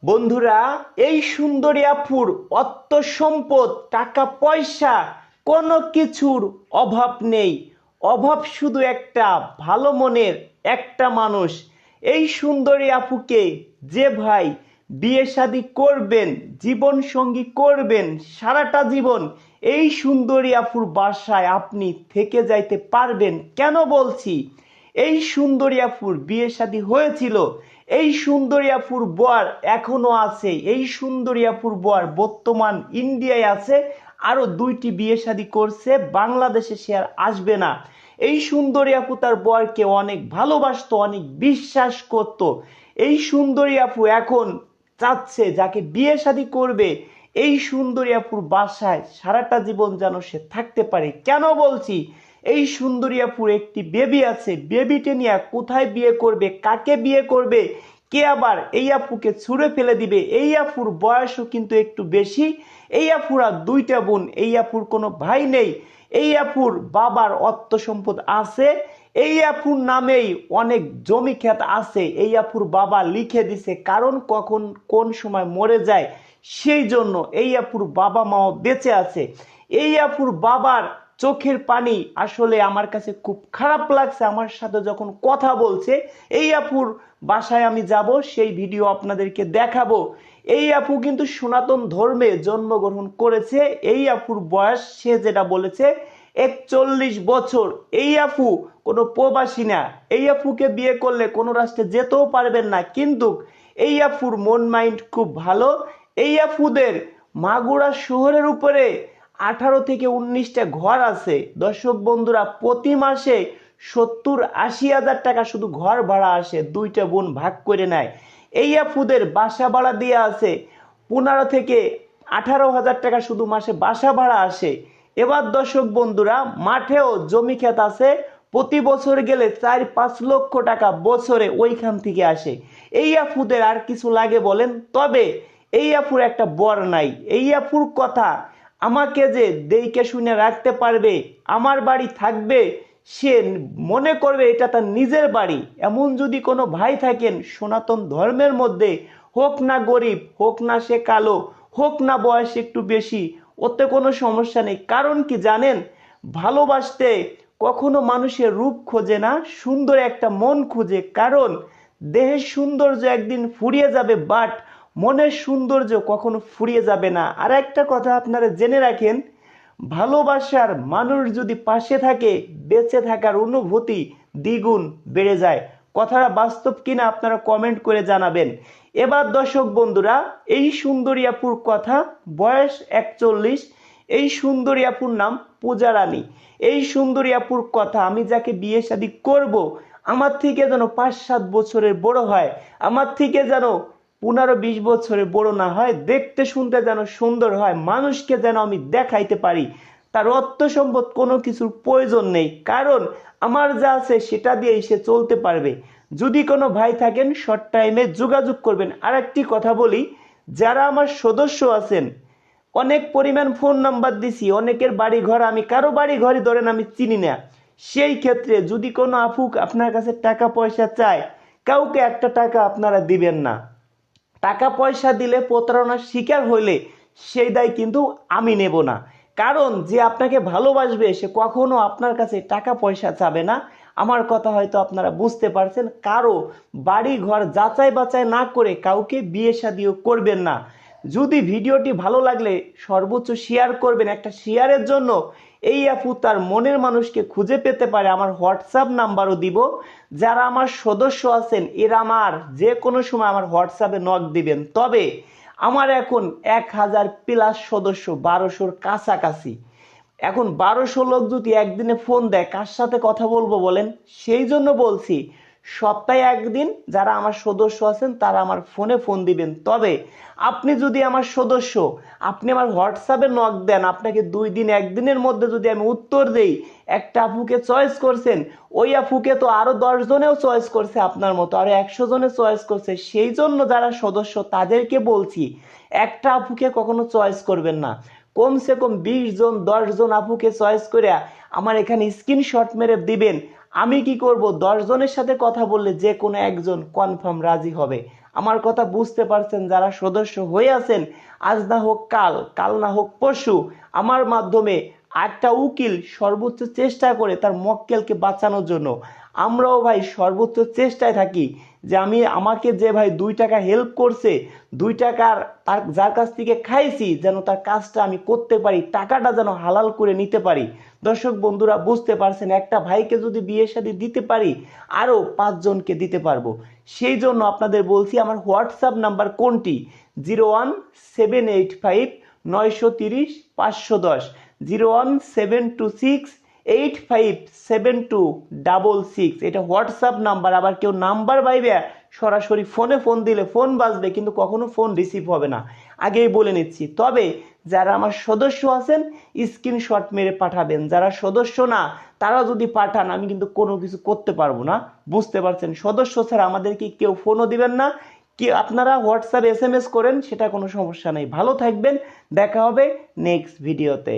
বন্ধুরা, এই সুন্দরী আপুর অর্থ সম্পদ টাকা পয়সা কোনো কিছুর অভাব নেই। অভাব শুধু একটা ভালো মনের একটা মানুষ। এই সুন্দরী আপুকে যে ভাই বিয়ে শাদী করবেন, জীবন সঙ্গী করবেন সারাটা জীবন, এই সুন্দরী আপুর বাসায় আপনি থেকে যাইতে পারবেন। কেন বলছি? এই সুন্দরী আপুর বিয়ে শাদী হয়েছিল, এই সুন্দরী আপুর বর এখনো আছে, এই সুন্দরী আপুর বর বর্তমান ইন্ডিয়ায় আছে, আরো দুইটি বিয়ে শাদী করছে, বাংলাদেশে সে আর আসবে না। এই সুন্দরী আপু তার বরকে অনেক ভালোবাসতো, অনেক বিশ্বাস করত। এই সুন্দরী আপু এখন চাচ্ছে যাকে বিয়ে শাদী করবে এই সুন্দরী আপুর বাসায় সারাটা জীবন যেন সে থাকতে পারে। কেন বলছি? এই সুন্দরী আপুর একটি বেবি আছে, বেবিকে নিয়ে কোথায় বিয়ে করবে, কাকে বিয়ে করবে, কে আবার এই আপুকে ছুঁড়ে ফেলে দিবে। এই আপুর বয়সও কিন্তু একটু বেশি। এই আপুরা দুইটা বোন, এই আপুর কোনো ভাই নেই। এই আপুর বাবার অর্থ সম্পদ আছে, এই আপুর নামেই অনেক জমি ক্ষেত আছে, এই আপুর বাবা লিখে দিছে, কারণ কখন কোন সময় মরে যায় সেই জন্য এই আপুর বাবা মাও বেঁচে আছে। এই আপুর বাবার চোখের পানি আসলে আমার কাছে খুব খারাপ লাগছে আমার সাথে যখন কথা বলছে। এই আপুর বাসায় আমি যাব, সেই ভিডিও আপনাদেরকে দেখাবো। এই আপু কিন্তু সনাতন ধর্মে জন্মগ্রহণ করেছে। এই আপুর বয়স সে যেটা বলেছে 41 বছর। এই আপু কোনো প্রবাসী না। এই আপুকে বিয়ে করলে কোনো রাষ্ট্রে যেতেও পারবেন না, কিন্তু এই আপুর মন মাইন্ড খুব ভালো। এই আপুদের মাগুরা শহরের উপরে 18 থেকে 19টা ঘর আছে। দর্শক বন্ধুরা, প্রতি মাসে 70-80 হাজার টাকা শুধু ঘর ভাড়া আসে, দুইটা বোন ভাগ করে নেয়। এই আপুদের বাসা ভাড়া দিয়ে আছে 15 থেকে 18 হাজার টাকা শুধু মাসে বাসা ভাড়া আসে। এবার দর্শক বন্ধুরা, মাঠেও জমি ক্ষেত আছে, প্রতি বছর গেলে 4-5 লক্ষ টাকা বছরে ওইখান থেকে আসে। এই আপুদের আর কিছু লাগে বলেন? তবে এই আপুর একটা বর নাই। এই আপুর কথা আমাকে যে দেইকে শুনে রাখতে পারবে, আমার বাড়ি থাকবে, সে মনে করবে এটা তার নিজের বাড়ি, এমন যদি কোনো ভাই থাকেন সনাতন ধর্মের মধ্যে, হোক না গরিব, হোক না সে কালো, হোক না বয়স একটু বেশি, ওতে কোনো সমস্যা নেই। কারণ কি জানেন? ভালোবাসতে কখনো মানুষের রূপ খোঁজে না, সুন্দর একটা মন খুঁজে। কারণ দেহের সৌন্দর্য একদিন ফুরিয়ে যাবে, বাট মনের সৌন্দর্য কখনো ফুরিয়ে যাবে না। আর একটা কথা আপনারা জেনে রাখেন, ভালোবাসার মানুষ যদি পাশে থাকে, বেঁচে থাকার অনুভূতি দ্বিগুণ বেড়ে যায়। কথাটা বাস্তব কিনা আপনারা কমেন্ট করে জানাবেন। এবার দর্শক বন্ধুরা, এই সুন্দরী আপুর কথা, বয়স 41। এই সুন্দরী আপুর নাম পূজা রানী। এই সুন্দরী আপুর কথা, আমি যাকে বিয়ে শাদী করব আমার থেকে যেন 5-7 বছরের বড় হয়, আমার থেকে যেন 15-20 বছরের বড় না হয়, দেখতে শুনতে যেন সুন্দর হয়, মানুষকে যেন আমি দেখাইতে পারি তার অর্থ সম্পদ কোনো কিছুর প্রয়োজন নেই, কারণ আমার যা আছে সেটা দিয়েই সে চলতে পারবে। যদি কোনো ভাই থাকেন শর্ট টাইমে যোগাযোগ করবেন। আর একটি কথা বলি, যারা আমার সদস্য আছেন, অনেক পরিমাণ ফোন নাম্বার দিছি, অনেকের বাড়ি ঘর, আমি কারো বাড়ি ঘরই ধরেন আমি চিনি না। সেই ক্ষেত্রে যদি কোনো আপু আপনার কাছে টাকা পয়সা চায়, কাউকে একটা টাকা আপনারা দিবেন না। টাকা পয়সা দিলে প্রতারণার শিকার হইলে সেই দায় কিন্তু আমি নেব না। কারণ যে আপনাকে ভালোবাসবে সে কখনো আপনার কাছে টাকা পয়সা চাবে না। আমার কথা হয়তো আপনারা বুঝতে পারছেন। কারো বাড়ি ঘর যাচাই বাছাই না করে কাউকে বিয়ে শাদিও করবেন না। যদি ভিডিওটি ভালো লাগলে সর্বোচ্চ শেয়ার করবেন। একটা শেয়ারের জন্য এই আপু তার মনের মানুষকে খুঁজে পেতে পারে। আমার হোয়াটসঅ্যাপ নাম্বারও দিব। যারা আমার সদস্য আছেন এরা আমার যে কোনো সময় আমার হোয়াটসঅ্যাপে নক দিবেন। তবে আমার এখন 1000+ সদস্য, 1200-র কাছাকাছি। এখন 1200 লোক যদি একদিনে ফোন দেয়, কার সাথে কথা বলবো বলেন? সেই জন্য বলছি, সপ্তাহে একদিন যারা আমার সদস্য আছেন তারা আমার ফোনে ফোন দিবেন। তবে আপনি যদি আমার সদস্য, আপনি আমার হোয়াটসঅ্যাপে নক দেন, আপনাকে 2 দিন 1 দিনের মধ্যে যদি আমি উত্তর দেই, একটা আপুকে চয়েস করছেন, ওই আপুকে তো আরো 10 জনেও চয়েস করছে, আপনার মতো আরো 100 জনে চয়েস করছে। সেই জন্য যারা সদস্য তাদেরকে বলছি, একটা আপুকে কখনো চয়েস করবেন না, কমসে কম 20 জন 10 জন আপুকে চয়েস করে আমার এখানে স্ক্রিনশট মেরে দিবেন। আমি কি করব, 10 জনের সাথে কথা বললে যে কোনো একজন কনফার্ম রাজি হবে। আমার কথা বুঝতে পারছেন? যারা সদস্য হয়ে আছেন, আজ না হোক কাল, কাল না হোক পরশু আমার মাধ্যমে একটা উকিল সর্বোচ্চ চেষ্টা করে তার মক্কেলকে বাঁচানোর জন্য। আমরাও ভাই সর্বোচ্চ চেষ্টায় থাকি যে আমাকে যে ভাই 2 টাকা হেল্প করছে, 2 টাকার তার যার কাছ থেকে খাইছি যেন তার কাজটা আমি করতে পারি, টাকাটা যেন হালাল করে নিতে পারি। দর্শক বন্ধুরা বুঝতে পারছেন, একটা ভাইকে যদি বিয়ে শাদী দিতে পারি আরও 5 জনকে দিতে পারবো। সেই জন্য আপনাদের বলছি আমার হোয়াটসঅ্যাপ নাম্বার কোনটি? 01785 930 510, 01726857266। এটা হোয়াটসঅ্যাপ নাম্বার। আবার কেউ নাম্বার পাইবে সরাসরি ফোন দিলে ফোন বাজবে কিন্তু কখনো ফোন রিসিভ হবে না, আগেই বলে নিচ্ছি। তবে যারা আমার সদস্য আছেন স্ক্রিনশট মেরে পাঠাবেন, যারা সদস্য না তারা যদি পাঠান আমি কিন্তু কোনো কিছু করতে পারবো না। বুঝতে পারছেন? সদস্য ছাড়া আমাদেরকে কেউ ফোনও দিবেন না। কি আপনারা হোয়াটসঅ্যাপ SMS করেন, সেটা কোনো সমস্যা নেই। ভালো থাকবেন, দেখা হবে নেক্সট ভিডিওতে।